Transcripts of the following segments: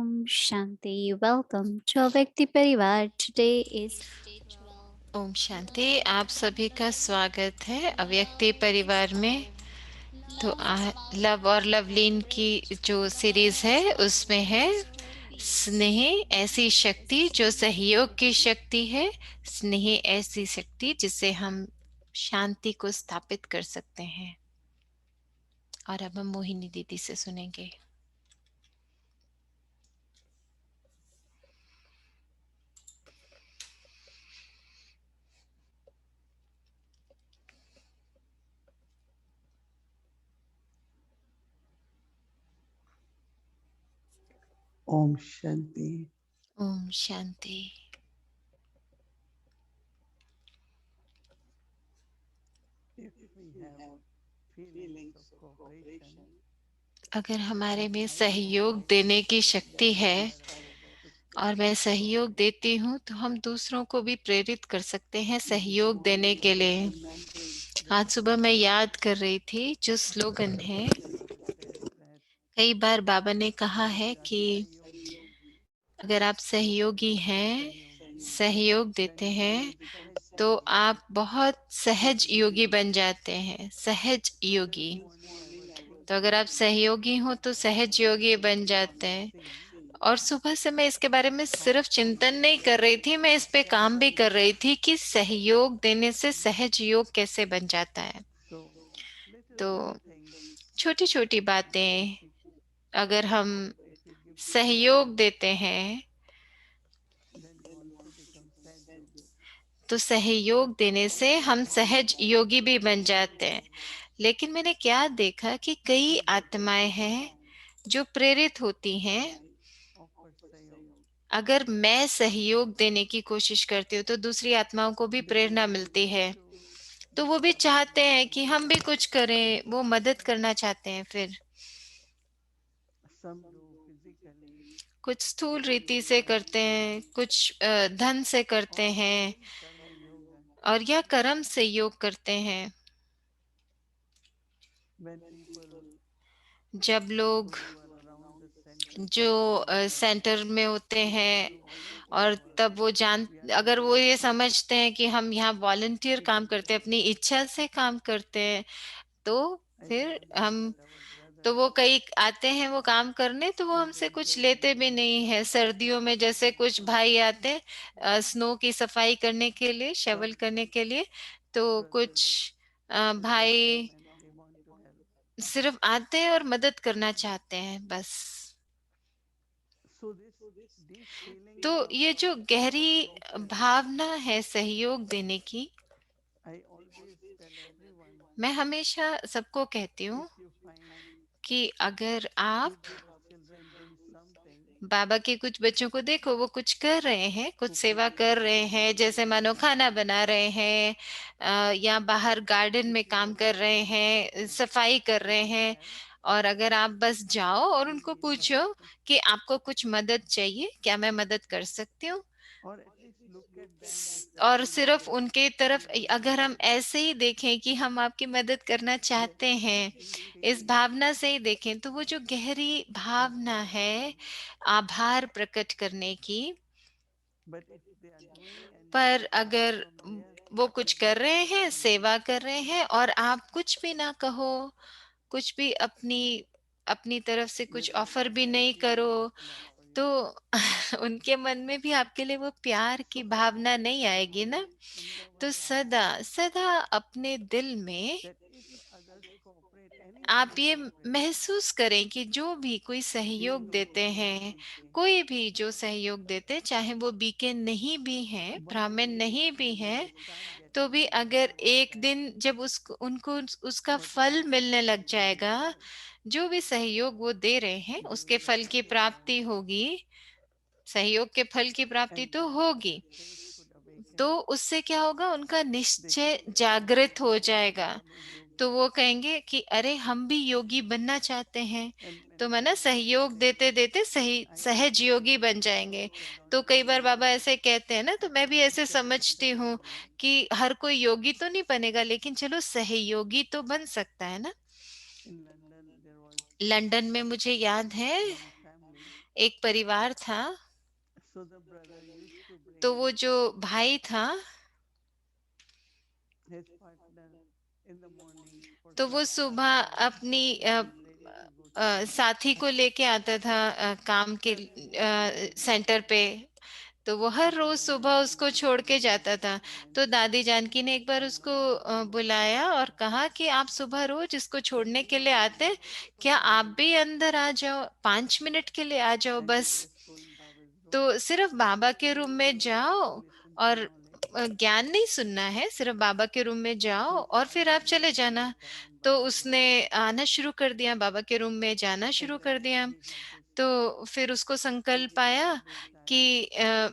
Om Shanti. Welcome to our Vyakti Parivar. Today is day 12. Om Shanti. आप सभी का स्वागत है अव्यक्ति परिवार में। तो लव और लवलीन की जो सीरीज है उसमें है स्नेह ऐसी शक्ति जो सहयोग की शक्ति है। स्नेह ऐसी शक्ति जिससे हम शांति को स्थापित कर सकते हैं। और अब हम मोहिनी दीदी से सुनेंगे। ओम शांति। ओम शांति। अगर हमारे में सहयोग देने की शक्ति है और मैं सहयोग देती हूँ तो हम दूसरों को भी प्रेरित कर सकते हैं सहयोग देने के लिए। आज सुबह मैं याद कर रही थी जो स्लोगन है, कई बार बाबा ने कहा है कि अगर आप सहयोगी हैं, सहयोग देते हैं तो आप बहुत सहज योगी बन जाते हैं। सहज योगी, तो अगर आप सहयोगी हो तो सहज योगी बन जाते हैं। और सुबह से मैं इसके बारे में सिर्फ चिंतन नहीं कर रही थी, मैं इस पे काम भी कर रही थी कि सहयोग देने से सहज योग कैसे बन जाता है। तो छोटी छोटी बातें अगर हम सहयोग देते हैं तो सहयोग देने से हम सहज योगी भी बन जाते हैं। लेकिन मैंने क्या देखा कि कई आत्माएं हैं जो प्रेरित होती हैं। अगर मैं सहयोग देने की कोशिश करती हूँ तो दूसरी आत्माओं को भी प्रेरणा मिलती है, तो वो भी चाहते हैं कि हम भी कुछ करें, वो मदद करना चाहते हैं। फिर कुछ स्थूल रीति से करते हैं, कुछ धन से करते हैं और या कर्म से योग करते हैं। जब लोग जो सेंटर में होते हैं और तब वो अगर वो ये समझते हैं कि हम यहाँ वॉलंटियर काम करते हैं, अपनी इच्छा से काम करते हैं, तो फिर हम तो वो कई आते हैं वो काम करने, तो वो हमसे कुछ लेते भी नहीं है। सर्दियों में जैसे कुछ भाई आते हैं स्नो की सफाई करने के लिए, शवल करने के लिए, तो कुछ भाई सिर्फ आते हैं और मदद करना चाहते हैं बस। तो ये जो गहरी भावना है सहयोग देने की, मैं हमेशा सबको कहती हूँ कि अगर आप बाबा के कुछ बच्चों को देखो, वो कुछ कर रहे हैं, कुछ सेवा कर रहे हैं, जैसे मानो खाना बना रहे हैं या बाहर गार्डन में काम कर रहे हैं, सफाई कर रहे हैं, और अगर आप बस जाओ और उनको पूछो कि आपको कुछ मदद चाहिए, क्या मैं मदद कर सकती हूँ, और सिर्फ उनके तरफ अगर हम ऐसे ही देखें कि हम आपकी मदद करना चाहते हैं, इस भावना से ही देखें, तो वो जो गहरी भावना है आभार प्रकट करने की, पर अगर वो कुछ कर रहे हैं, सेवा कर रहे हैं और आप कुछ भी ना कहो, कुछ भी अपनी अपनी तरफ से कुछ ऑफर भी नहीं करो, तो उनके मन में भी आपके लिए वो प्यार की भावना नहीं आएगी ना। तो सदा सदा अपने दिल में आप ये महसूस करें कि जो भी कोई सहयोग देते हैं, कोई भी जो सहयोग देते, चाहे वो बीके नहीं भी हैं, ब्राह्मण नहीं भी हैं, तो भी अगर एक दिन जब उसको उनको उसका फल मिलने लग जाएगा, जो भी सहयोग वो दे रहे हैं उसके फल की प्राप्ति होगी, सहयोग के फल की प्राप्ति तो होगी, तो उससे क्या होगा, उनका निश्चय जागृत हो जाएगा। तो वो कहेंगे कि अरे हम भी योगी बनना चाहते हैं, तो मैं ना सहयोग देते देते सही सहज योगी बन जाएंगे। तो कई बार बाबा ऐसे कहते हैं ना, तो मैं भी ऐसे समझती हूँ कि हर कोई योगी तो नहीं बनेगा, लेकिन चलो सहयोगी तो बन सकता है ना। लंदन में मुझे याद है एक परिवार था, So the brother used to तो bring वो जो भाई था, his partner in the morning for तो वो class, सुबह अपनी and he's ready to go to the class. साथी को लेके आता था काम के सेंटर पे। तो वो हर So रोज Mama सुबह Janki उसको छोड़ के came जाता one था। time and तो said, दादी जानकी ने एक बार उसको बुलाया और कहा कि आप सुबह रोज इसको छोड़ने के लिए आते हैं, क्या आप भी अंदर आ जाओ, 5 मिनट के लिए आ जाओ and he बस। just told Baba's तो room सिर्फ बाबा के रूम that में you are here जाओ to listen to और knowledge. ज्ञान नहीं सुनना है, सिर्फ बाबा के रूम में जाओ So और फिर आप Baba चले started जाना। to come in तो Baba's उसने room, आना शुरू कर दिया, बाबा के रूम में जाना शुरू and कर then दिया। he had this तो फिर उसको संकल्प आया dedicated desire. कि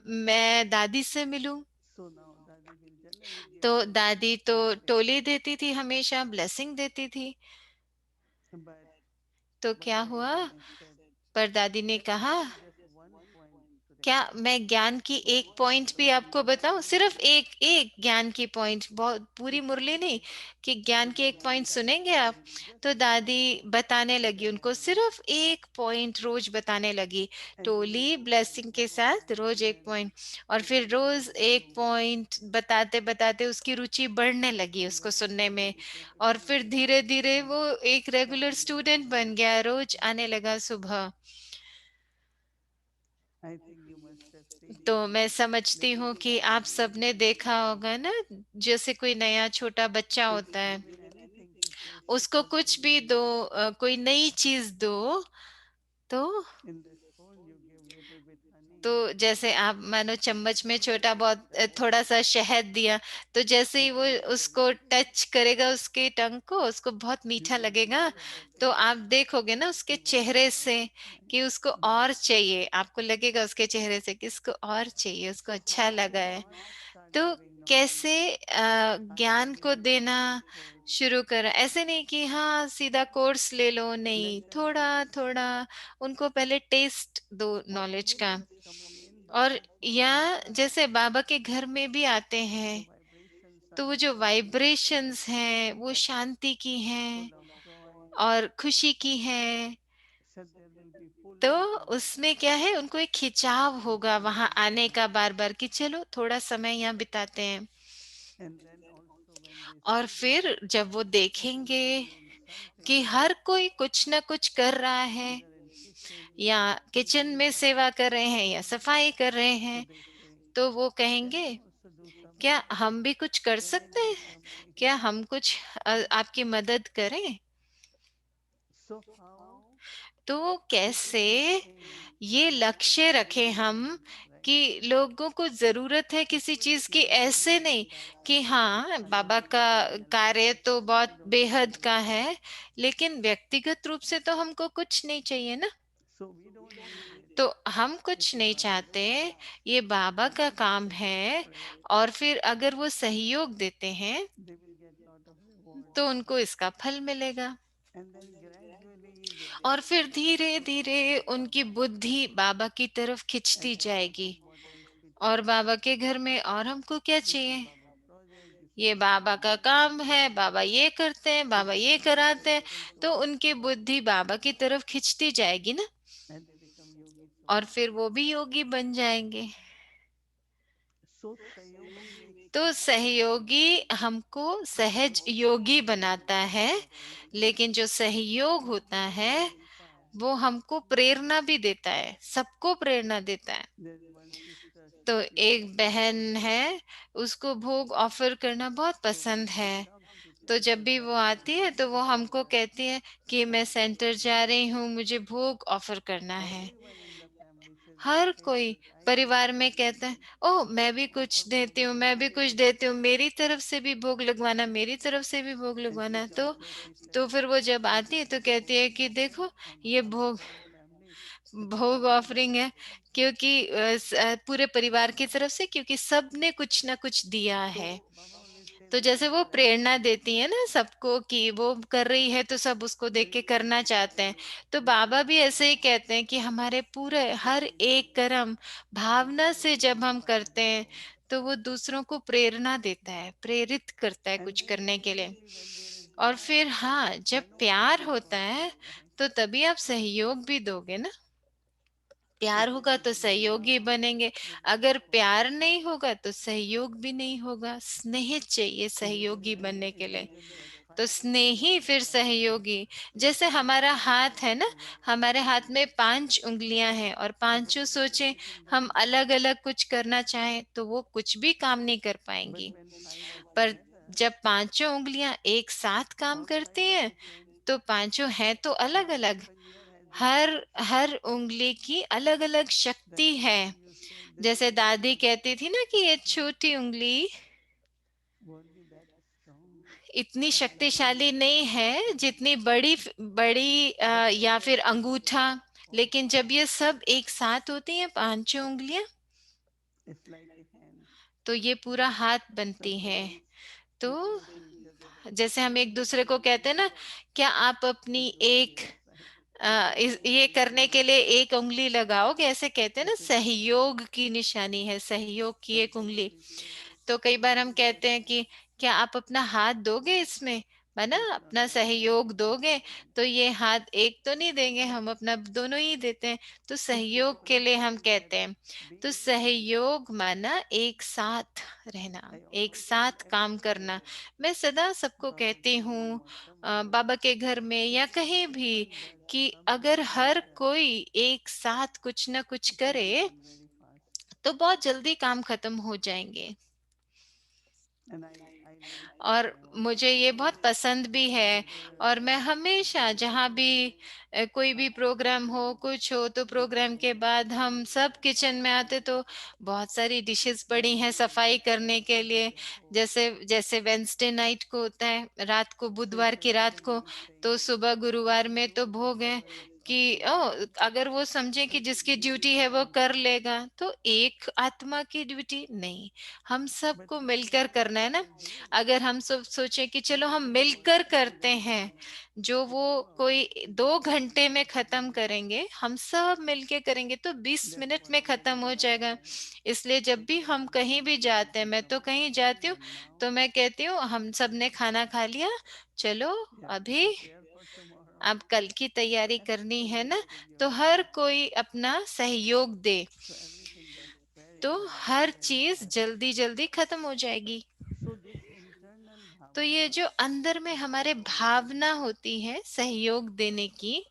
मैं दादी से मिलूं। So now Dadi will generally give तो blessings दादी तो every day, टोली देती थी, हमेशा ब्लेसिंग देती थी। but तो क्या Baba हुआ, Janki ne said, पर दादी ने can I कहा, give you just one point today? क्या मैं ज्ञान की एक पॉइंट भी आपको बताऊं, सिर्फ एक एक ज्ञान की पॉइंट, बहुत पूरी He said, मुरली नहीं, okay. कि ज्ञान So की the एक Dadi पॉइंट started सुनेंगे to आप। give him just तो one दादी point बताने लगी that उनको, morning. सिर्फ एक पॉइंट रोज बताने लगी, And he Toli used to say blessing के one साथ point रोज and एक then पॉइंट। और फिर every day रोज he एक improved. पॉइंट बताते बताते उसकी रुचि बढ़ने लगी And उसको then सुनने slowly में। he became a और फिर regular धीरे student धीरे and वो एक regular coming in the student morning. बन गया, रोज आने लगा सुबह। I think you must have seen तो this मैं समझती little हूँ कि child आप सबने देखा होगा ना, जैसे कोई नया छोटा बच्चा if होता you है, give him anything to taste उसको for कुछ भी 10 minutes. दो, कोई नई चीज दो, तो In the spoon you give little bit honey तो जैसे आप मानो चम्मच में छोटा बहुत थोड़ा सा शहद दिया, तो जैसे ही and वो he will tell उसको you, टच करेगा उसके टंग को, उसको बहुत you मीठा will लगेगा। see at that तो time आप देखोगे ना उसके he wants चेहरे more से and कि उसको more. और चाहिए, आपको लगेगा उसके चेहरे से कि इसको और चाहिए, उसको So अच्छा how लगा to है। not start तो giving knowledge कैसे after ज्ञान को little देना course. शुरू करा, ऐसे नहीं कि हाँ सीधा कोर्स ले लो, नहीं, Let them थोड़ा taste. थोड़ा उनको पहले टेस्ट दो Or नॉलेज even का। just coming in और Baba's या house, जैसे बाबा के घर में भी आते हैं, the vibrations तो are वो जो so peaceful वाइब्रेशंस हैं वो that शांति की full हैं of joy, और खुशी की हैं। so there will be full तो of उसमें क्या है, उनको एक खिंचाव होगा interest वहां in आने knowledge. का, बार बार कि चलो थोड़ा समय यहाँ बिताते हैं। And then also when they और see that फिर जब वो देखेंगे everybody doing something, कि हर कोई कुछ ना कुछ कर रहा है, either in kitchen या or किचन cleaning में or सेवा कर रहे हैं या सफाई कर रहे so हैं, they say, तो वो can कहेंगे, I also do क्या something? हम भी कुछ कर Can I सकते do हैं, something? क्या हम कुछ आपकी मदद करें। So how तो we can कैसे attain ये लक्ष्य रखें हम realization, right? कि लोगों को जरूरत है किसी Equally चीज की, similarly ऐसे like नहीं Dada कि हाँ बाबा Janki का is very helpful, कार्य but तो we बहुत don't need बेहद money का for it. है, लेकिन व्यक्तिगत रूप से तो हमको कुछ नहीं चाहिए ना। So we don't need it. तो हम It कुछ is नहीं Baba's चाहते, job. ये बाबा And का if they काम suggest है। for it, और फिर अगर वो सहयोग देते हैं they will get lot of reward. तो उनको इसका फल मिलेगा। And then gradually they get और फिर धीरे attracted धीरे towards उनकी Baba बुद्धि बाबा की तरफ and खिंचती then they जाएगी। think what else we और can do. बाबा के घर में और हमको क्या This is चाहिए, Baba's project, this is ये Baba's बाबा का doing. काम है, बाबा ये करते हैं, So बाबा they ये get कराते हैं। attracted तो towards उनकी Baba बुद्धि बाबा की तरफ खिंचती जाएगी ना, and they become yogis और also. फिर वो भी योगी बन जाएंगे। So Sayogi makes तो us सहयोगी हमको सहज योगी बनाता है, cooperation, लेकिन जो सहयोग but होता he also है inspires. वो हमको प्रेरणा भी देता है, सबको प्रेरणा देता है। There's one sister, she तो prefers एक bhog. बहन है, उसको भोग ऑफर करना बहुत So when पसंद she है। comes, she तो tells जब us भी that वो I आती want है to तो go वो हमको center. कहती है कि मैं सेंटर जा रही हूँ, मुझे भोग ऑफर करना है। Everyone in the family says, her okay, कोई because I also परिवार में want to कहता है, do ओह मैं भी कुछ offer देती bhog हूँ, to मैं भी Baba. कुछ देती हूँ, मेरी तरफ से भी भोग लगवाना, मेरी तरफ से भी भोग And she लगवाना। comes here, she says, तो फिर वो जब this आती is है तो the कहती है voting कि offer देखो on ये behalf of भोग, the whole family. It is भोग Baba's ऑफरिंग है, donation. क्योंकि पूरे परिवार की तरफ से, क्योंकि सबने कुछ ना कुछ दिया है। So Baba always says तो that जैसे I वो want to प्रेरणा do. देती है ना सबको कि वो कर रही है तो सब उसको देख के करना चाहते हैं, तो बाबा भी ऐसे ही कहते हैं कि हमारे पूरे हर एक कर्म भावना से जब हम Inspires करते हैं others. तो वो दूसरों को प्रेरणा देता है, प्रेरित करता है And कुछ then करने के लिए। finally, when there is और फिर love, हाँ, जब then only प्यार you होता है cooperate, right? तो तभी आप सहयोग भी दोगे ना। प्यार होगा तो सहयोगी बनेंगे, अगर प्यार नहीं होगा तो सहयोग भी नहीं होगा। स्नेह चाहिए सहयोगी बनने के लिए, तो स्नेही फिर सहयोगी। जैसे हमारा हाथ है ना, हमारे हाथ में 5 उंगलियां हैं और पांचों सोचे हम अलग अलग कुछ करना चाहें तो वो कुछ भी काम नहीं कर पाएंगी। पर जब पांचों उंगलियां एक साथ काम करती हैं तो पांचों हैं तो अलग अलग, हर हर उंगली की अलग अलग शक्ति है। जैसे दादी कहती थी ना कि ये छोटी उंगली इतनी शक्तिशाली नहीं है जितनी बड़ी बड़ी या फिर अंगूठा, लेकिन जब ये सब एक साथ होती हैं पांचों उंगलियां तो ये पूरा हाथ बनती हैं। तो जैसे हम एक दूसरे को कहते हैं ना, क्या आप अपनी एक ये करने के लिए एक उंगली लगाओगे, ऐसे कहते हैं ना, सहयोग की निशानी है, सहयोग की एक उंगली। तो कई बार हम कहते हैं कि क्या आप अपना हाथ दोगे इसमें, है ना, अपना सहयोग दोगे, तो ये हाथ एक तो नहीं देंगे, हम अपना दोनों ही देते हैं। तो सहयोग के लिए हम कहते हैं, तो सहयोग माना एक साथ रहना, एक साथ काम करना। मैं सदा सबको कहती हूँ, बाबा के घर में या कहीं भी, कि अगर हर कोई एक साथ कुछ ना कुछ करे तो बहुत जल्दी काम खत्म हो जाएंगे। और मुझे ये बहुत पसंद भी है। और मैं हमेशा जहाँ भी कोई भी प्रोग्राम हो, कुछ हो, तो प्रोग्राम के बाद हम सब किचन में आते तो बहुत सारी डिशेस पड़ी हैं सफाई करने के लिए। जैसे जैसे वेंसडे नाइट को होता है, रात को, बुधवार की रात को, तो सुबह गुरुवार में तो भोग है कि अगर वो समझे कि जिसकी ड्यूटी है वो कर लेगा, तो एक आत्मा की ड्यूटी नहीं, हम सबको मिलकर करना है ना। अगर हम सब सोचे कि चलो हम मिलकर करते हैं, जो वो कोई 2 घंटे में खत्म करेंगे, हम सब मिलके करेंगे तो 20 मिनट में खत्म हो जाएगा। इसलिए जब भी हम कहीं भी जाते हैं, मैं तो कहीं जाती हूँ तो मैं कहती हूँ हम सब ने खाना खा लिया, चलो अभी अब कल की तैयारी करनी है ना, तो हर कोई अपना सहयोग दे तो हर चीज जल्दी जल्दी खत्म हो जाएगी। तो ये जो अंदर में हमारे भावना होती है सहयोग देने की,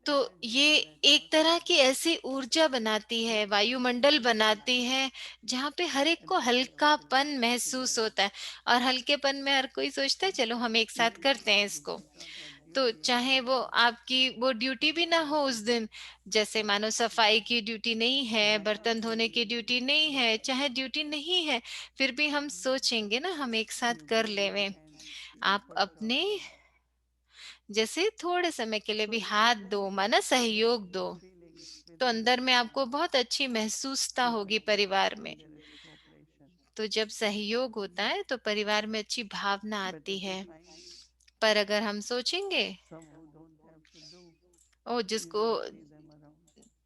तो ये एक तरह की ऐसी ऊर्जा बनाती है, वायुमंडल बनाती है, जहाँ पे हर एक को हल्कापन महसूस होता है। और हल्केपन में हर कोई सोचता है चलो हम एक साथ करते हैं इसको। तो चाहे वो आपकी वो ड्यूटी भी ना हो उस दिन, जैसे मानो सफाई की ड्यूटी नहीं है, बर्तन धोने की ड्यूटी नहीं है, चाहे ड्यूटी नहीं है, फिर भी हम सोचेंगे ना हम एक साथ कर लेवे। आप अपने जैसे थोड़े समय के लिए भी हाथ दो, माना सहयोग दो, तो अंदर में आपको बहुत अच्छी महसूसता होगी परिवार में। तो जब सहयोग होता है तो परिवार में अच्छी भावना आती है। पर अगर हम सोचेंगे ओ जिसको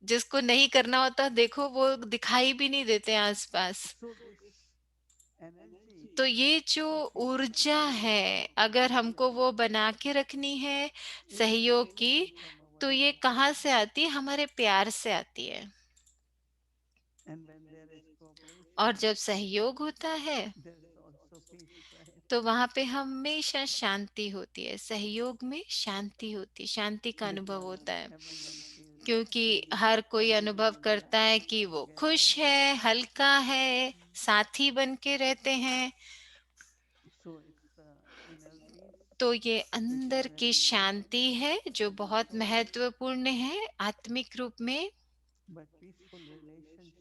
जिसको नहीं करना होता, देखो वो दिखाई भी नहीं देते आसपास। तो ये जो ऊर्जा है, अगर हमको वो बना के रखनी है सहयोग की, तो ये कहाँ से आती है, हमारे प्यार से आती है। और जब सहयोग होता है तो वहां पे हमेशा शांति होती है, सहयोग में शांति होती, शांति का अनुभव होता है। क्योंकि हर कोई अनुभव करता है कि वो खुश है, हल्का है, साथी बन के रहते हैं। तो ये अंदर की शांति है जो बहुत महत्वपूर्ण है आत्मिक रूप में।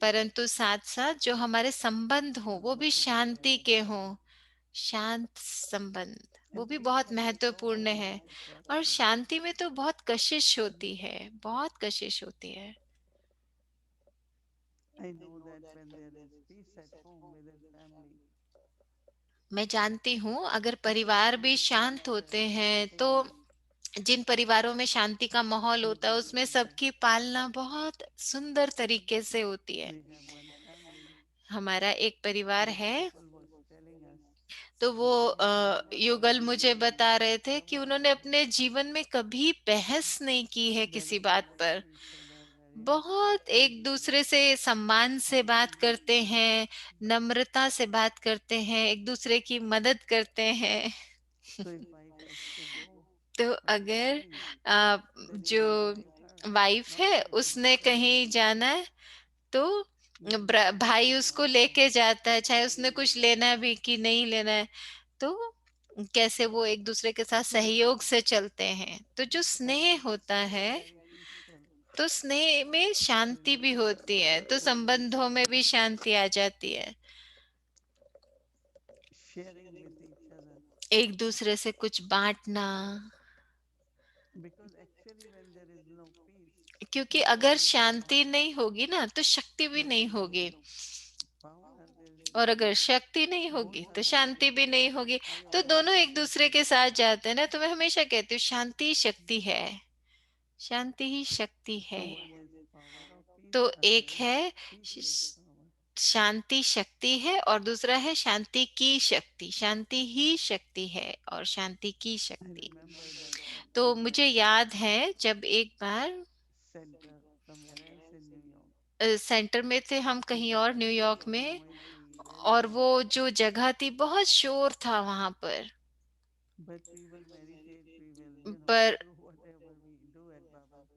परंतु साथ साथ जो हमारे संबंध हो वो भी शांति के हों, शांत संबंध, वो भी बहुत महत्वपूर्ण है। और शांति में तो बहुत कशिश होती है, बहुत कशिश होती है। मैं जानती हूँ अगर परिवार भी शांत होते हैं तो जिन परिवारों में शांति का माहौल होता है उसमें सबकी पालना बहुत सुंदर तरीके से होती है। हमारा एक परिवार है, तो वो युगल मुझे बता रहे थे कि उन्होंने अपने जीवन में कभी बहस नहीं की है Very किसी बात पर। respect each other, very बहुत respectful एक way. दूसरे से सम्मान से बात करते हैं, नम्रता से बात करते हैं, एक दूसरे की मदद करते हैं। So if wife has to go तो for अगर something, ah, then you will जो guide her, वाइफ not है for the उसने कहीं disappointment. जाना है तो You will भाई guide उसको her from लेके जाता है, चाहे उसने कुछ लेना भी कि नहीं लेना है। तो कैसे वो एक दूसरे के साथ सहयोग से चलते हैं। तो जो स्नेह होता है, very peaceful तो स्नेह में शांति भी relationship. होती है, तो संबंधों में भी शांति आ जाती है। Sharing with each other. एक दूसरे से कुछ बांटना। Because actually when there is no peace, क्योंकि there is अगर no power. शांति नहीं होगी ना तो शक्ति भी When नहीं there is होगी, no power, there is और no अगर peace. शक्ति नहीं होगी Both तो are शांति negative. भी नहीं होगी। I तो always दोनों एक repeat दूसरे this. के साथ जाते हैं ना। तो मैं हमेशा कहती हूँ शांति शक्ति है, शांति ही शक्ति So है। one is power of peace, तो एक other is है peaceless power. शांति शक्ति है और दूसरा है शांति की शक्ति। शांति ही शक्ति है और शांति की I शक्ति। remember that तो we met मुझे at याद है जब एक बार center somewhere else in New York. Centre में थे हम कहीं और It न्यूयॉर्क was में, noisy, और very, वो जो जगह थी बहुत शोर था वहां पर। but we will meditate, we will, पर do whatever we do at Baba's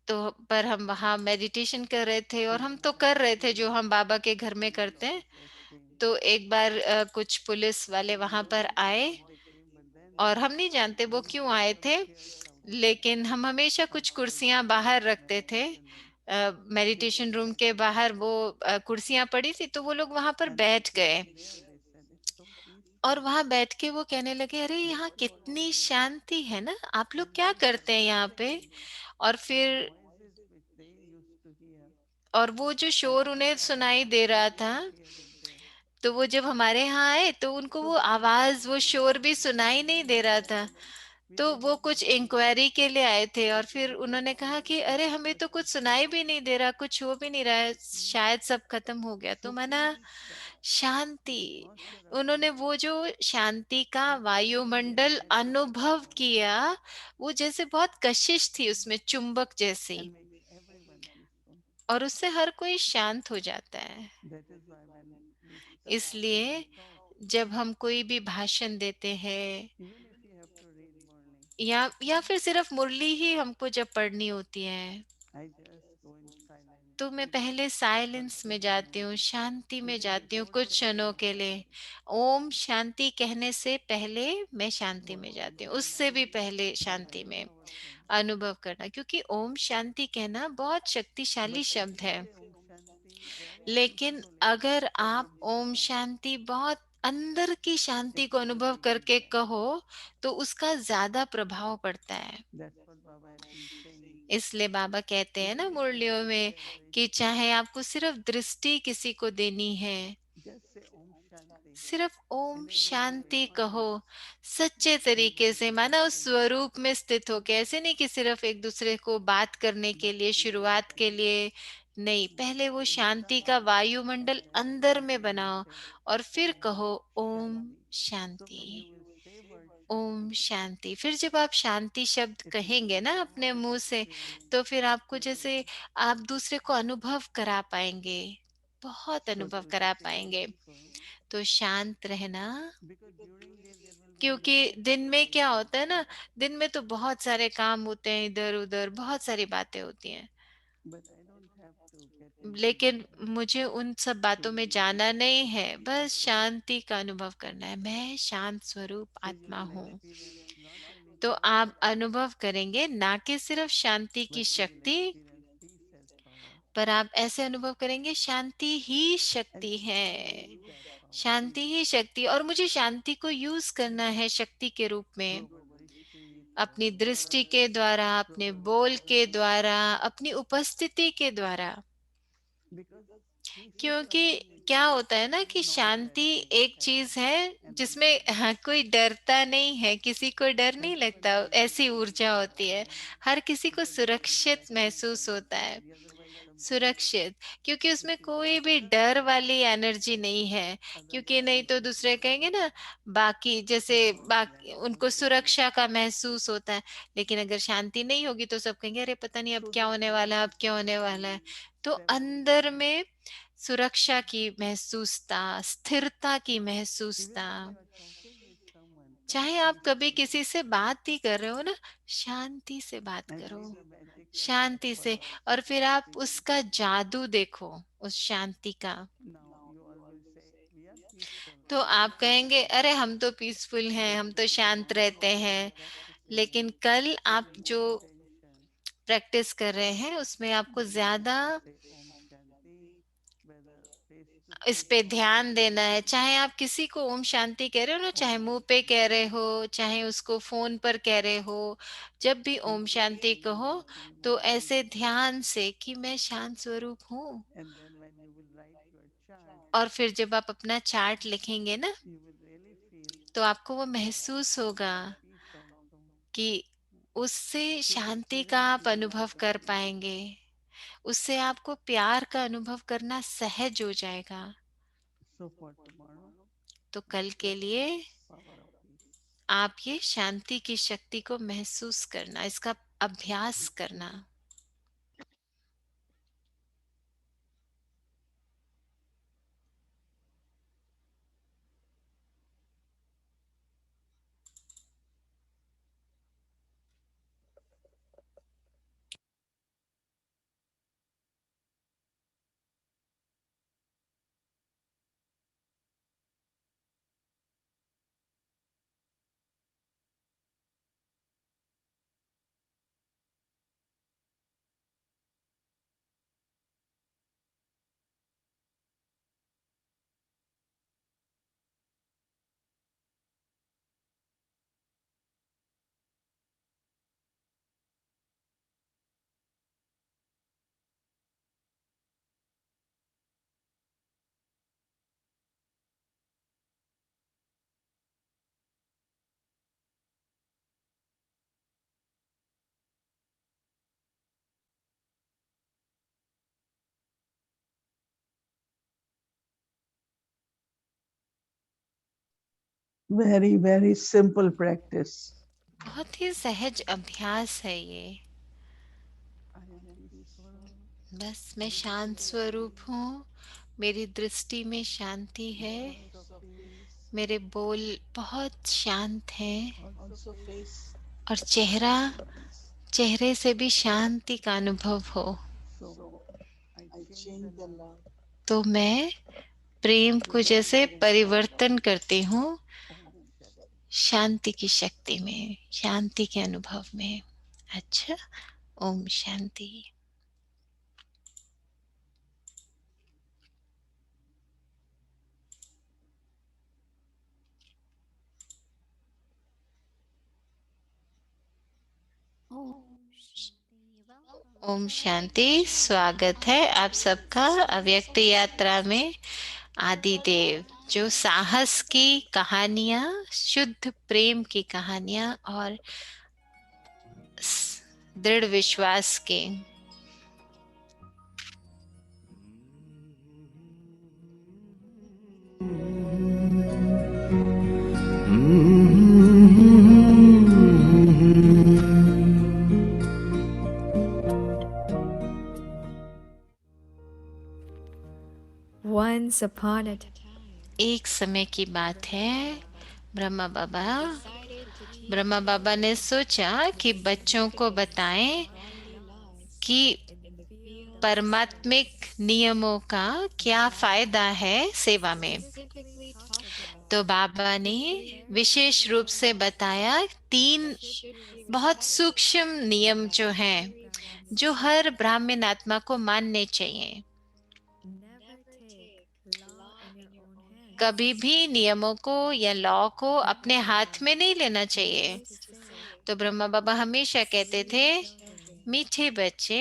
home. पर हम वहाँ मेडिटेशन कर रहे थे, और हम Then तो कर रहे थे suddenly जो हम बाबा के घर में police करते हैं। officers came. तो एक बार कुछ पुलिस वाले We वहां पर didn't know आए, why they came, but then और हम नहीं जानते वो we क्यों put आए some थे। chairs outside लेकिन हम हमेशा कुछ outside कुर्सियां the बाहर रखते थे। meditation room. They meditation just room sat के there. बाहर वो कुर्सियां पड़ी थी, तो वो लोग वहां पर And बैठ गए। sitting there, they said, it's so और peaceful. वहां बैठ के वो कहने लगे, अरे What यहाँ you all are कितनी doing? शांति है ना, आप लोग And क्या then they करते हैं यहाँ पे। explained और the फिर noises which they used to hear. और वो जो शोर उन्हें Actually, सुनाई दे they रहा था, didn't hear it there. तो वो जब हमारे यहाँ आए तो उनको So वो they asked आवाज, for वो शोर भी सुनाई नहीं दे रहा था। information. We तो वो didn't कुछ know that इंक्वायरी के लिए आए थे, और फिर it was उन्होंने कहा only कि अरे हमें तो कुछ 50%. सुनाई भी नहीं दे रहा, कुछ हो भी नहीं रहा है, शायद सब खत्म हो गया। तो So मना peace, शांति। atmosphere उन्होंने around वो जो शांति का absolutely वायुमंडल magnetic अनुभव किया, वो जैसे बहुत कशिश थी उसमें, चुंबक जैसी, and makes everyone peaceful. और उससे हर कोई शांत हो जाता है। That is why when we start giving इसलिए a talk, जब हम कोई भी भाषण देते हैं, even if you have to read Murli, या फिर सिर्फ मुरली ही हमको जब पढ़नी होती है, I just go in silence तो मैं पहले for साइलेंस few में जाती हूँ, moments, शांति में even जाती हूँ before कुछ saying क्षणों Om के लिए। Shanti. ओम शांति कहने से पहले मैं शांति What में Om जाती हूँ, उससे भी Shanti पहले is शांति very में powerful. अनुभव करना, क्योंकि ओम शांति कहना बहुत शक्तिशाली But if शब्द you है। say Om Shanti very लेकिन peacefully अगर from आप inside ओम out, शांति बहुत अंदर की शांति it's को a अनुभव different करके feedback. कहो, तो उसका ज्यादा प्रभाव पड़ता है। That's what Baba has been saying. इसलिए बाबा कहते हैं ना Even if you मुरलियों don't में, say कि everything, चाहे आपको सिर्फ दृष्टि किसी को देनी है, just say Om Shanti सिर्फ ओम in a genuine Shanti way. कहो, सच्चे That तरीके makes से, माना उस everything स्वरूप में स्थित हो के। ऐसे नहीं कि सिर्फ एक दूसरे को बात करने के लिए, that's शुरुआत के लिए नहीं, पहले वो शांति का inside वायुमंडल अंदर में you will बनाओ, say और फिर Om कहो ओम Shanti. So when you Shanti, will say word Om Shanti, शांति। फिर जब आप शांति शब्द it will कहेंगे be ना अपने more मुंह से, तो experienced फिर आपको easily. जैसे आप दूसरे को अनुभव करा पाएंगे, बहुत So अनुभव to करा stay पाएंगे। peaceful, तो शांत रहना। because during day there will be क्योंकि many दिन में क्या distractions. होता है ना, दिन में तो बहुत सारे काम होते हैं, इधर उधर बहुत सारी बातें होती हैं। But I don't have to get into लेकिन that मुझे उन सब to बातों में be जाना नहीं है, बस peaceful. शांति का अनुभव करना है। मैं शांत स्वरूप So you आत्मा will हूँ। experience not only तो power, आप अनुभव करेंगे ना कि सिर्फ शांति की but you will शक्ति, experience peace as power. पर आप ऐसे अनुभव करेंगे शांति ही And शक्ति you can है। use that power. शांति ही शक्ति, और मुझे शांति को यूज करना है शक्ति के रूप में, Through our drishti, through अपनी our दृष्टि words, के द्वारा, through अपने our बोल के presence. द्वारा, अपनी उपस्थिति के द्वारा। Because peace is क्योंकि something which क्या is होता है ना कि not शांति threatening एक at चीज all. है जिसमें Everybody. हाँ, कोई डरता नहीं है, किसी को डर नहीं लगता, Everybody feels ऐसी safe ऊर्जा and होती है। calm हर किसी को because there is सुरक्षित that महसूस internal होता है। stability. Otherwise, सुरक्षित, क्योंकि उसमें कोई भी डर वाली एनर्जी नहीं है। क्योंकि नहीं तो दूसरे कहेंगे ना, बाकी जैसे बाकी उनको सुरक्षा का महसूस होता है, लेकिन अगर शांति नहीं होगी तो सब कहेंगे अरे पता नहीं अब क्या होने वाला है, अब क्या होने वाला है। तो अंदर में सुरक्षा की महसूसता, स्थिरता की महसूसता, चाहे आप कभी किसी से बात ही कर रहे हो ना, शांति से बात करो, शांति से, और फिर आप उसका जादू देखो, उस शांति का। तो आप कहेंगे अरे हम तो पीसफुल हैं, हम तो शांत रहते हैं, लेकिन कल आप जो प्रैक्टिस कर रहे हैं उसमें आपको ज्यादा इस पे ध्यान देना है। चाहे आप किसी को ओम शांति कह रहे हो ना, चाहे मुंह पे कह रहे हो, चाहे उसको फोन पर कह रहे हो, जब भी ओम शांति कहो तो ऐसे ध्यान से कि मैं शांत स्वरूप हूँ। और फिर जब आप अपना चार्ट लिखेंगे ना, तो आपको वो महसूस होगा कि उससे शांति का आप अनुभव कर पाएंगे, उससे आपको प्यार का अनुभव करना सहज हो जाएगा। तो कल के लिए आप ये शांति की शक्ति को महसूस करना, इसका अभ्यास करना। Very, very simple practice. बहुत ही सहज अभ्यास है ये। बस मैं शांत स्वरूप हूँ, मेरी दृष्टि में शांति है, मेरे बोल बहुत शांत हैं, और चेहरे से भी शांति का अनुभव हो। तो मैं प्रेम को जैसे परिवर्तन करती हूँ शांति की शक्ति में, शांति के अनुभव में। अच्छा, ओम शांति। ओम शांति। स्वागत है आप सबका अव्यक्त यात्रा में। आदिदेव जो साहस की कहानियां, शुद्ध प्रेम की कहानियां और दृढ़ विश्वास के Once upon a time, एक समय की बात है। ब्रह्मा बाबा ने सोचा कि बच्चों को बताएं कि परमात्मिक नियमों का क्या फायदा है सेवा में। तो बाबा ने विशेष रूप से बताया 3 बहुत सूक्ष्म नियम जो हैं, जो हर ब्राह्मण आत्मा को मानने चाहिए। never take law in your own hands. कभी भी नियमों को या लॉ को अपने हाथ में नहीं लेना चाहिए। तो ब्रह्मा बाबा हमेशा कहते थे, मीठे बच्चे,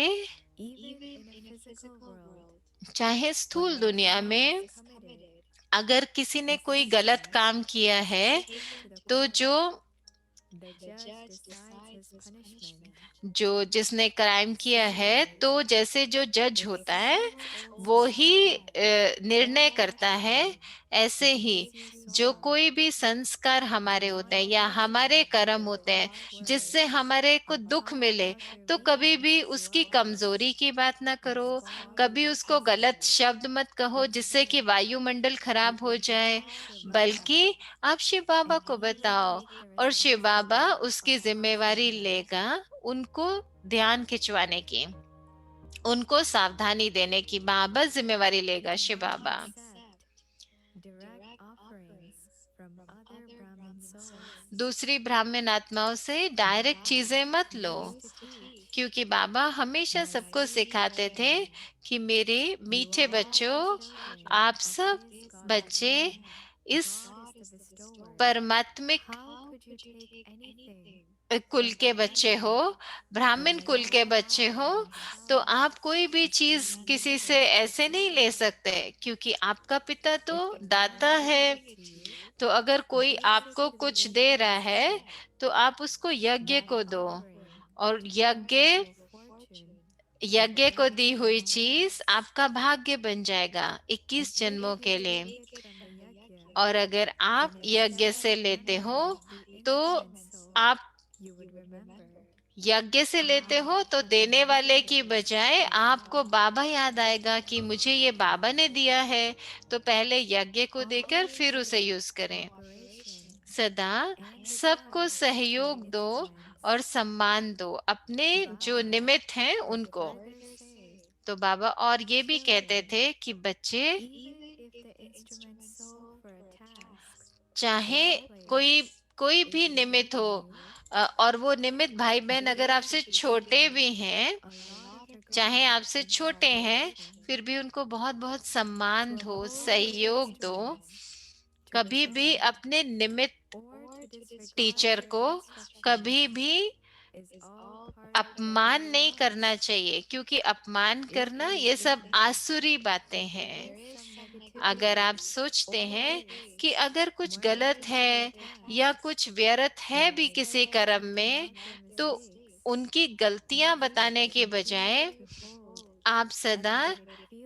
Even in a physical world, चाहे स्थूल दुनिया में committed अगर किसी ने कोई गलत काम किया है, to the तो point, जो the judge decides his punishment. जो जिसने क्राइम किया है, तो जैसे जो जज होता है वो ही निर्णय करता है, ऐसे ही जो कोई भी संस्कार हमारे होते हैं या हमारे कर्म होते हैं जिससे हमारे को दुख मिले, तो कभी भी उसकी कमजोरी की बात ना करो, कभी उसको गलत शब्द मत कहो जिससे कि वायुमंडल खराब हो जाए, बल्कि आप शिव बाबा को बताओ और शिव बाबा उसकी जिम्मेवारी लेगा, उनको ध्यान खिंचवाने की, उनको सावधानी देने की बाबा जिम्मेवारी लेगा, शिव बाबा। Direct offerings from other Brahmin souls. दूसरी ब्राह्मण आत्माओं से डायरेक्ट चीजें मत लो, To teach क्योंकि बाबा हमेशा सबको सिखाते थे कि मेरे मीठे बच्चों, आप सब बच्चे इस God is the bestower. परमात्मिक How could you take anything कुल के बच्चे हो, ब्राह्मण कुल के बच्चे हो, तो आप कोई भी चीज किसी से ऐसे नहीं ले सकते, क्योंकि आपका पिता तो दाता है। तो अगर कोई आपको कुछ दे रहा है तो आप उसको यज्ञ को दो, और यज्ञ को दी हुई चीज आपका भाग्य बन जाएगा 21 जन्मों के लिए। from the yajna? और अगर आप यज्ञ से लेते हो तो आप You would remember. यज्ञ से लेते हो तो देने वाले की बजाय आपको बाबा याद आएगा कि मुझे ये बाबा ने दिया है, तो पहले यज्ञ को देकर फिर उसे यूज करें। सदा सबको सहयोग दो और सम्मान दो, अपने जो निमित्त हैं उनको। तो बाबा और ये भी कहते थे कि बच्चे, Even if the instrument sold for a task, चाहे कोई कोई भी निमित्त हो, और वो निमित्त भाई बहन अगर आपसे छोटे भी हैं, a lot of चाहे आपसे छोटे हैं, फिर भी उनको बहुत बहुत सम्मान दो, सहयोग दो। कभी भी अपने निमित्त or to disregard टीचर को कभी भी is all part अपमान नहीं करना चाहिए, क्योंकि अपमान करना ये सब आसुरी बातें हैं। अगर आप सोचते हैं कि अगर कुछ गलत है या कुछ व्यर्थ है भी किसी कर्म में, तो उनकी गलतियां बताने के बजाय आप सदा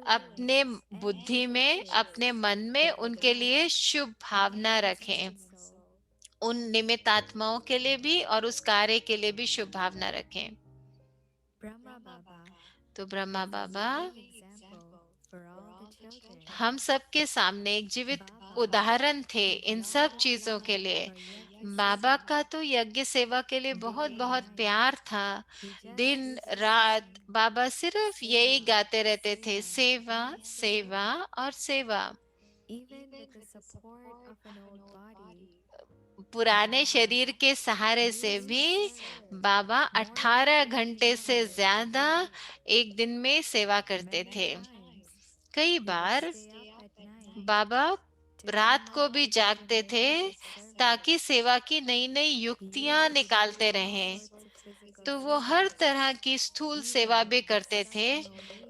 अपने बुद्धि में, अपने मन में उनके लिए शुभ भावना रखें, उन निमित्त आत्माओं के लिए भी और उस कार्य के लिए भी शुभ भावना रखें। Brahma Baba तो ब्रह्मा बाबा example for all the children. हम सबके सामने एक जीवित उदाहरण थे इन सब चीजों के लिए। बाबा का तो यज्ञ सेवा के लिए बहुत बहुत प्यार था। दिन रात बाबा सिर्फ यही गाते रहते थे, सेवा सेवा और सेवा। Even with the support of an old body, पुराने शरीर के सहारे से भी बाबा 18 घंटे से ज्यादा एक दिन में सेवा करते थे। कई बार stay up at night बाबा रात को भी जागते थे ताकि सेवा की नई नई युक्तियां निकालते रहें। तो वो हर तरह की स्थूल सेवा भी करते थे,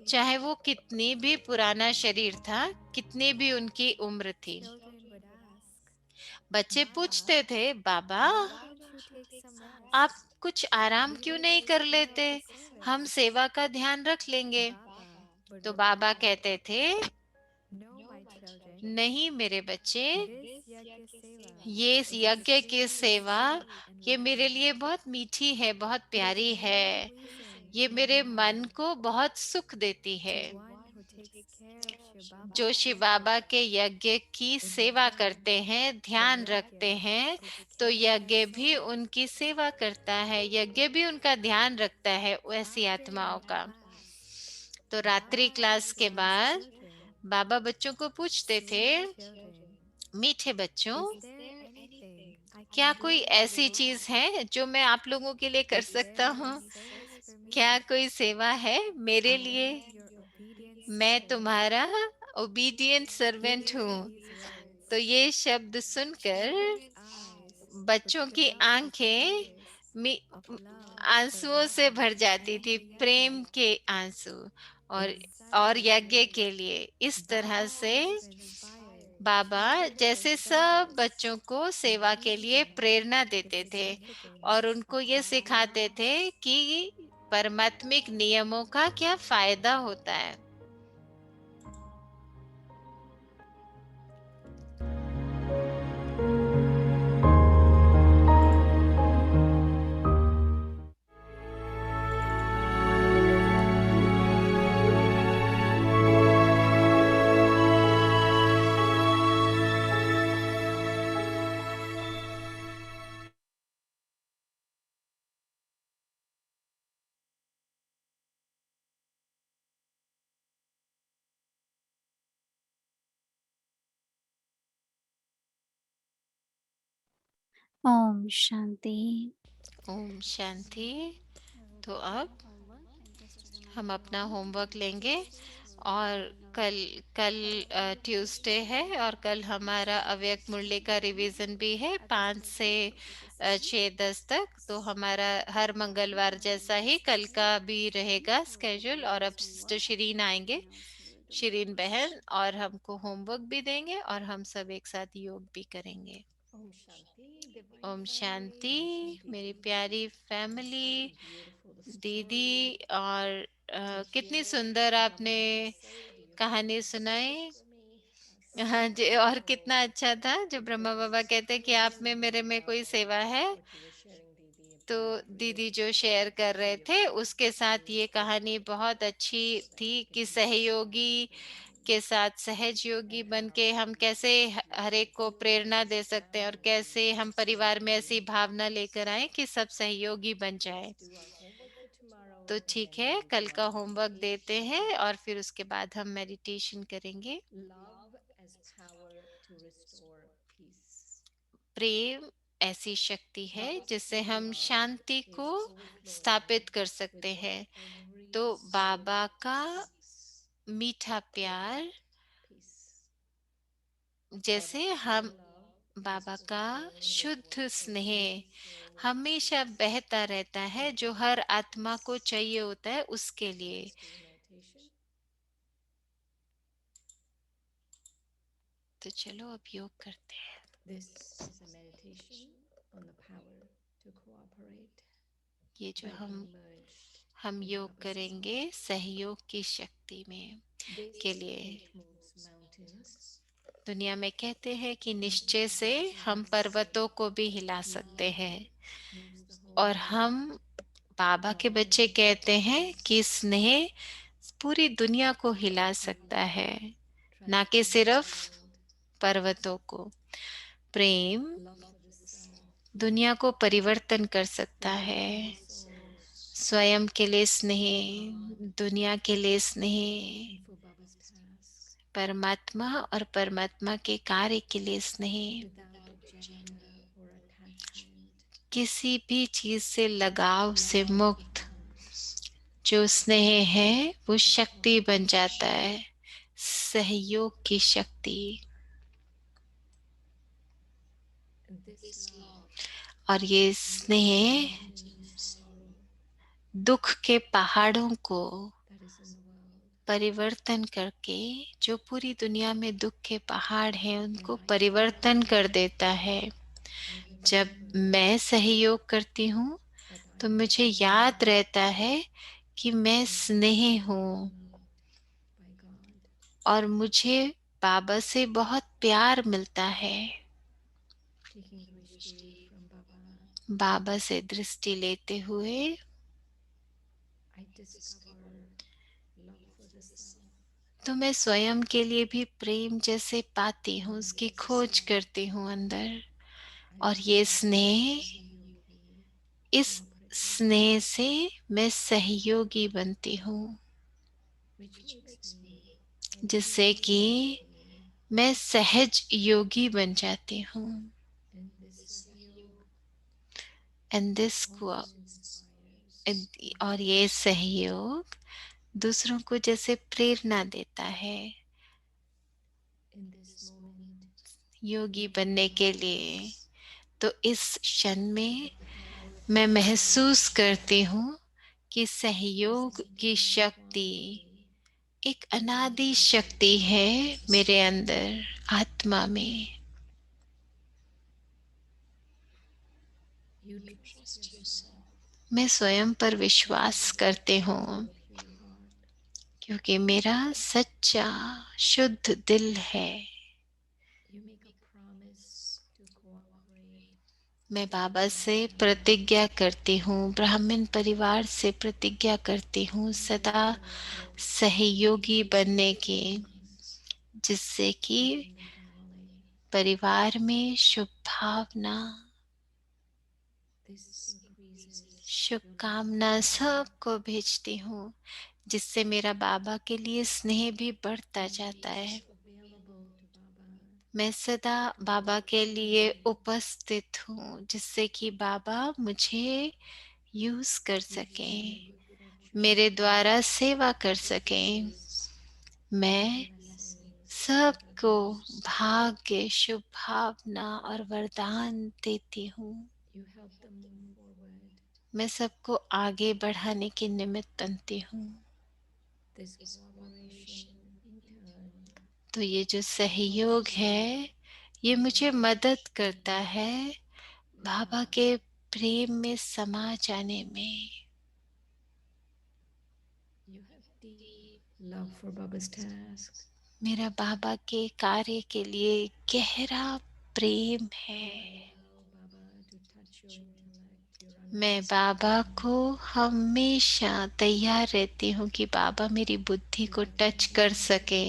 चाहे वो कितनी भी पुराना शरीर था, कितनी भी उनकी उम्र थी। children would ask, बच्चे पूछते थे, बाबा why don't you take some rest? आप कुछ आराम क्यों नहीं कर लेते, हम सेवा का ध्यान रख लेंगे। Baba would तो बाबा reply, कहते थे, no, my children, नहीं मेरे बच्चे, this yajna seva ये इस यज्ञ की सेवा ये मेरे लिए बहुत मीठी है, बहुत प्यारी है, ये मेरे मन को बहुत सुख देती है। one who takes care of Shiv Baba जो शिव बाबा के यज्ञ की सेवा करते हैं, ध्यान रखते हैं, तो यज्ञ भी उनकी सेवा करता है, यज्ञ भी उनका ध्यान रखता है वैसी आत्माओं का। तो रात्रि क्लास के बाद बाबा बच्चों को पूछते थे, मीठे बच्चों, क्या कोई ऐसी चीज है जो मैं आप लोगों के लिए कर सकता हूँ? क्या कोई सेवा है मेरे लिए? मैं तुम्हारा ओबीडिएंट सर्वेंट हूँ। तो ये शब्द सुनकर बच्चों की आंखें आंसुओं से भर जाती थी, प्रेम के आंसू। और यज्ञ के लिए इस तरह से बाबा जैसे सब बच्चों को सेवा के लिए प्रेरणा देते थे और उनको ये सिखाते थे कि परमात्मिक नियमों का क्या फायदा होता है। ओम शांति। ओम शांति। तो अब हम अपना होमवर्क लेंगे और कल कल ट्यूसडे है और कल हमारा अव्यक्त मुरली का रिवीजन भी है 5 से 6-10 तक। तो हमारा हर मंगलवार जैसा ही कल का भी रहेगा स्केड्यूल। और अब सिस्टर शिरीन आएंगे, शिरीन बहन, और हमको होमवर्क भी देंगे और हम सब एक साथ योग भी करेंगे। Om Shanti, Divine ओम Family, शांति Shanti मेरी ji. प्यारी Such फैमिली, a beautiful दीदी, story और to कितनी hear सुंदर Baba आपने Baba say. Do you have कहानी any सुनाई। messages for me? So हाँ जी, और beautiful. कितना अच्छा था जो ब्रह्मा बाबा कहते कि आप में मेरे में कोई सेवा है। What you were sharing, Didi, तो about दीदी relating जो to शेयर कर how रहे your थे parents उसके साथ ये raised you कहानी बहुत अच्छी that थी you कि can be a सहयोगी servant to them. के साथ सहज योगी And बन how के हम कैसे हर एक को प्रेरणा दे सकते हैं और कैसे हम परिवार में ऐसी भावना लेकर आए कि सब सहयोगी बन जाए। let's do our homework for tomorrow, तो and ठीक then है, we'll कल do का our होमवर्क देते meditation. हैं और फिर उसके बाद हम मेडिटेशन करेंगे। Love as power to restore peace. प्रेम ऐसी शक्ति है Baba's जिससे pure हम love शांति को is overflowing स्थापित कर with सकते what हैं। every तो soul बाबा का seeks. मीठा प्यार Peace. जैसे Baba's हम pure love बाबा is का overflowing with what शुद्ध every स्नेह soul हमेशा seeks. बहता रहता है जो हर आत्मा को चाहिए होता है उसके So लिए। let's do a meditation. तो चलो अब योग करते हैं। This is a meditation on the power to cooperate ये जो by being merged हम in योग Baba's करेंगे love. सहयोग की शक्ति में के This लिए। faith moves mountains. दुनिया में कहते हैं कि निश्चय से हम पर्वतों को भी हिला सकते हैं Moves the whole और world. हम बाबा के बच्चे कहते हैं कि स्नेह पूरी दुनिया को हिला सकता है, ना कि सिर्फ पर्वतों को। प्रेम Love for the self, दुनिया को परिवर्तन कर सकता for है। living souls, स्वयं के लिए स्नेह, दुनिया के लिए स्नेह, and for Baba's task, परमात्मा और परमात्मा के कार्य के लिए स्नेह। without agenda or attachment. किसी भी चीज से लगाव से Love मुक्त becomes जो स्नेह है वो शक्ति बन जाता है, सहयोग की शक्ति। and this love और ये स्नेह mountains of sorrow दुख के पहाड़ों को that is in the world. परिवर्तन करके, जो पूरी दुनिया में दुख के पहाड़ हैं उनको परिवर्तन कर देता है। I जब remember मैं सहयोग करती हूँ that I तो am मुझे loved याद रहता है कि मैं and स्नेह हूँ loved by God. और मुझे बाबा से बहुत प्यार मिलता है। Taking drishti from Baba, बाबा से दृष्टि लेते हुए I discover love for the self. तो मैं स्वयं के लिए भी प्रेम जैसे पाती हूँ, उसकी खोज करती हूँ अंदर। I और ये become स्नेह, Sahayogi, इस cooperative, स्नेह से मैं सहयोगी बनती हूँ, which makes me जिससे enjoy कि yogi. मैं सहज योगी बन जाती हूँ। And this Sahayog and this often inspires और ये सहयोग दूसरों को जैसे प्रेरणा देता है in this moment. योगी बनने के लिए। तो इस क्षण में The power of मैं Sahayog महसूस करती हूँ कि is सहयोग an की eternal शक्ति quality एक अनादि शक्ति है मेरे अंदर। आत्मा में। You trust yourself मैं स्वयं पर विश्वास करती हूँ with a pure heart. क्योंकि मेरा सच्चा शुद्ध दिल है। You make a promise to cooperate. मैं बाबा से प्रतिज्ञा करती हूँ, ब्राह्मण परिवार से प्रतिज्ञा करती हूँ सदा सहयोगी बनने की, जिससे कि परिवार में शुभ भावना, शुभकामना सबको भेजती हूँ, जिससे मेरा बाबा के लिए स्नेह भी बढ़ता जाता है। मैं सदा बाबा के लिए उपस्थित हूँ, जिससे कि बाबा मुझे यूज कर सकें, मेरे द्वारा सेवा कर सकें। मैं सबको भाग्य, शुभ भावना और वरदान देती हूँ। मैं सबको आगे बढ़ाने के निमित्त बनती हूँ। तो ये जो सहयोग है, ये मुझे मदद करता है बाबा के प्रेम में समा जाने में। Love for Baba's task. मेरा बाबा के कार्य के लिए गहरा प्रेम है। मैं बाबा को हमेशा तैयार रहती हूँ कि बाबा मेरी बुद्धि को टच कर सके।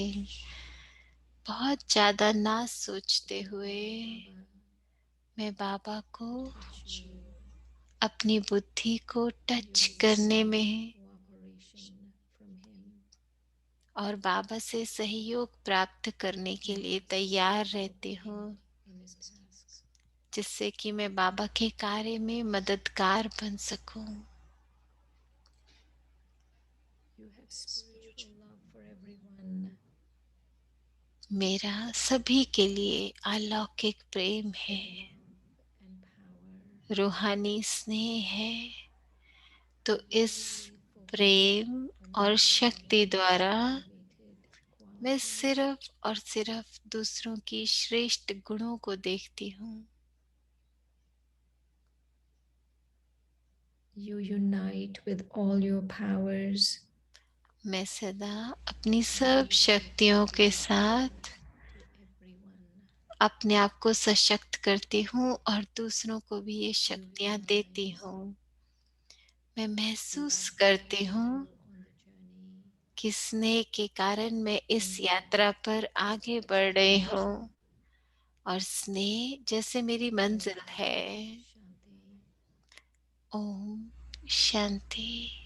बहुत ज्यादा ना सोचते हुए मैं बाबा को अपनी बुद्धि को टच करने में और बाबा से सहयोग प्राप्त करने के लिए तैयार रहती हूँ, जिससे कि मैं बाबा के कार्य में मददगार बन सकूं। मेरा सभी के लिए अलौकिक प्रेम है, रूहानी स्नेह है। तो इस प्रेम और शक्ति द्वारा मैं सिर्फ और सिर्फ दूसरों की श्रेष्ठ गुणों को देखती हूँ। You unite with all your powers. मैं सदा अपनी सब शक्तियों के साथ अपने आप को सशक्त करती हूँ और दूसरों को भी ये शक्तियाँ देती हूँ। मैं महसूस करती हूँ कि स्नेह के कारण मैं इस यात्रा पर आगे बढ़ रही हूँ और स्नेह जैसे मेरी मंजिल है। ओम शांति।